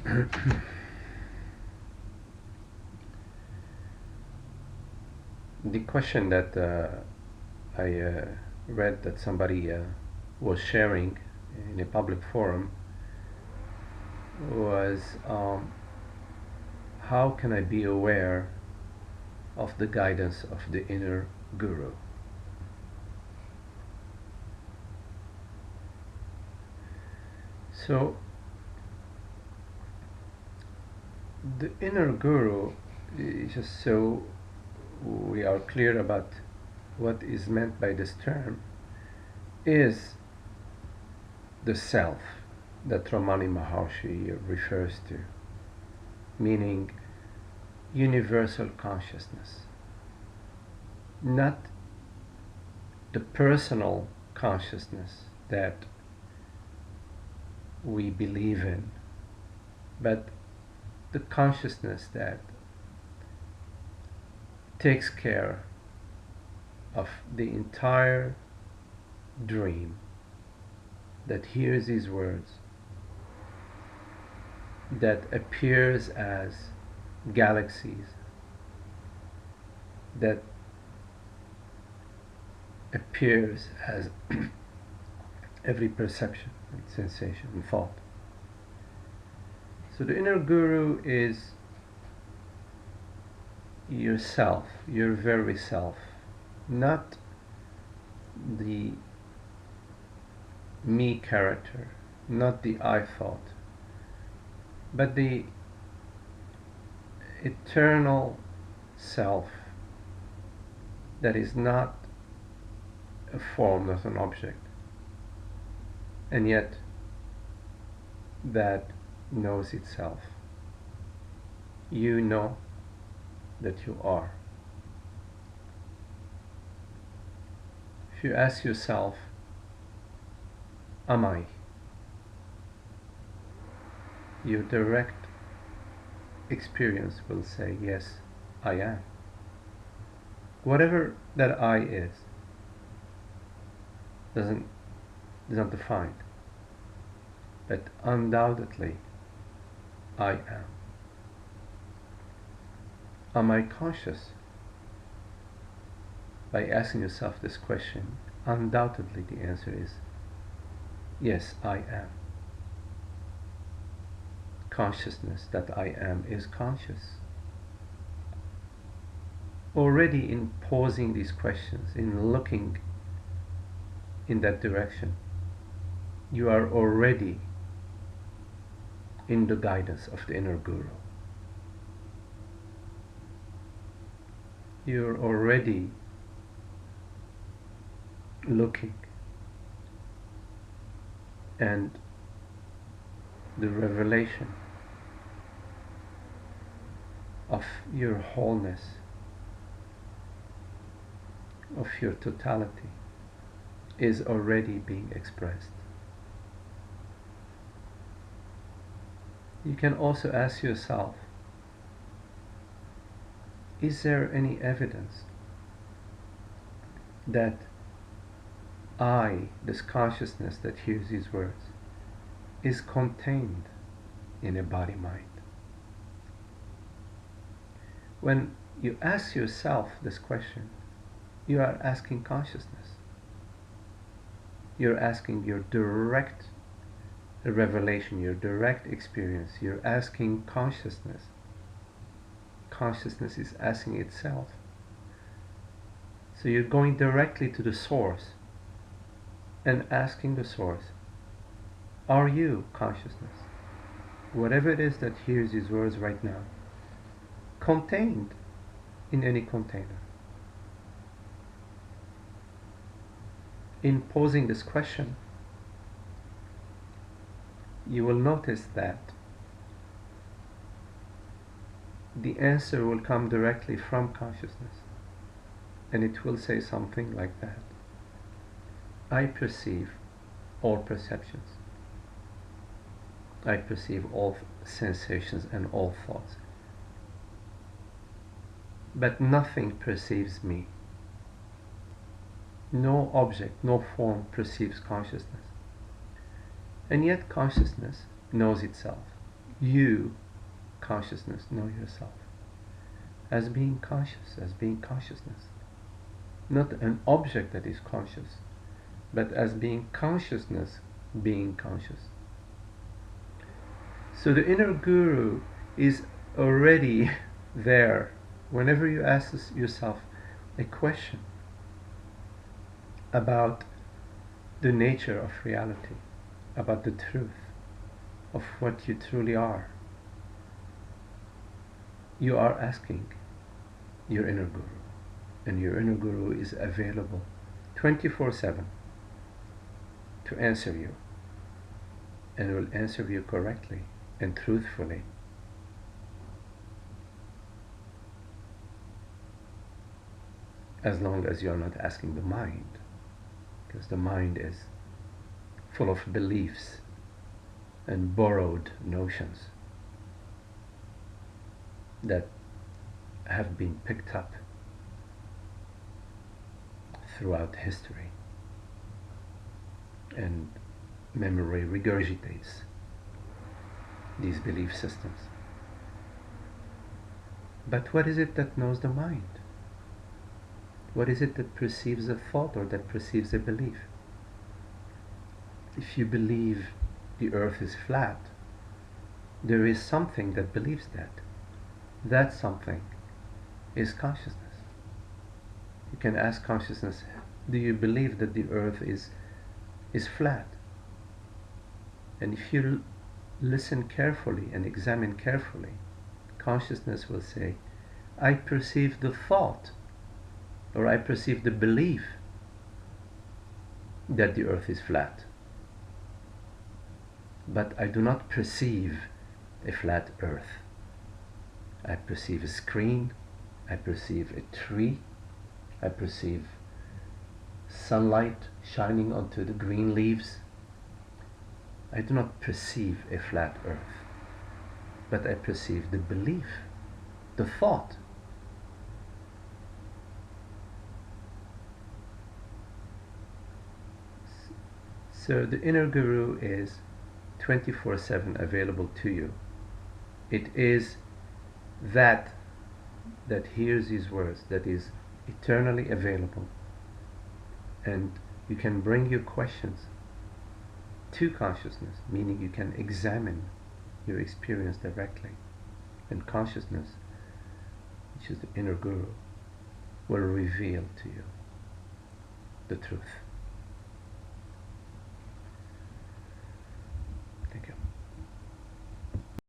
The question that I read that somebody was sharing in a public forum was, how can I be aware of the guidance of the inner guru? So the inner guru, just so we are clear about what is meant by this term, is the self that Ramani Maharshi refers to, meaning universal consciousness, not the personal consciousness that we believe in, but the consciousness that takes care of the entire dream, that hears these words, that appears as galaxies, that appears as every perception and sensation and thought. So the inner guru is yourself, your very self, not the me character, not the I thought, but the eternal self that is not a form, not an object, and yet that knows itself. You know that you are. If you ask yourself, am I? Your direct experience will say, yes, I am. Whatever that I is is not defined, but undoubtedly I am. Am I conscious? By asking yourself this question, undoubtedly the answer is yes, I am. Consciousness that I am is conscious. Already in posing these questions, in looking in that direction, you are already in the guidance of the inner guru. You're already looking, and the revelation of your wholeness, of your totality, is already being expressed. You can also ask yourself, is there any evidence that I, this consciousness that hears these words, is contained in a body-mind? When you ask yourself this question, you are asking consciousness. You're asking your direct revelation, your direct experience. You're asking consciousness. Consciousness is asking itself. So you're going directly to the source and asking the source, are you consciousness? Whatever it is that hears these words right now, contained in any container. In posing this question, you will notice that the answer will come directly from consciousness, and it will say something like that. I perceive all perceptions. I perceive all sensations and all thoughts. But nothing perceives me. No object, no form perceives consciousness. And yet consciousness knows itself. You, consciousness, know yourself as being conscious, as being consciousness. Not an object that is conscious, but as being consciousness being conscious. So the inner guru is already there whenever you ask yourself a question about the nature of reality, about the truth of what you truly are. You are asking your inner guru, and your inner guru is available 24/7 to answer you, and will answer you correctly and truthfully. As long as you're not asking the mind, because the mind is full of beliefs and borrowed notions that have been picked up throughout history, and memory regurgitates these belief systems. But what is it that knows the mind? What is it that perceives a thought or that perceives a belief? If you believe the earth is flat, there is something that believes that. That something is consciousness. You can ask consciousness, do you believe that the earth is flat? And if you listen carefully and examine carefully, consciousness will say, I perceive the thought, or I perceive the belief that the earth is flat, but I do not perceive a flat earth. I perceive a screen, I perceive a tree, I perceive sunlight shining onto the green leaves. I do not perceive a flat earth, but I perceive the belief, the thought. So the inner guru is 24/7 available to you. It is that hears these words, that is eternally available, and you can bring your questions to consciousness, meaning you can examine your experience directly, and consciousness, which is the inner guru, will reveal to you the truth.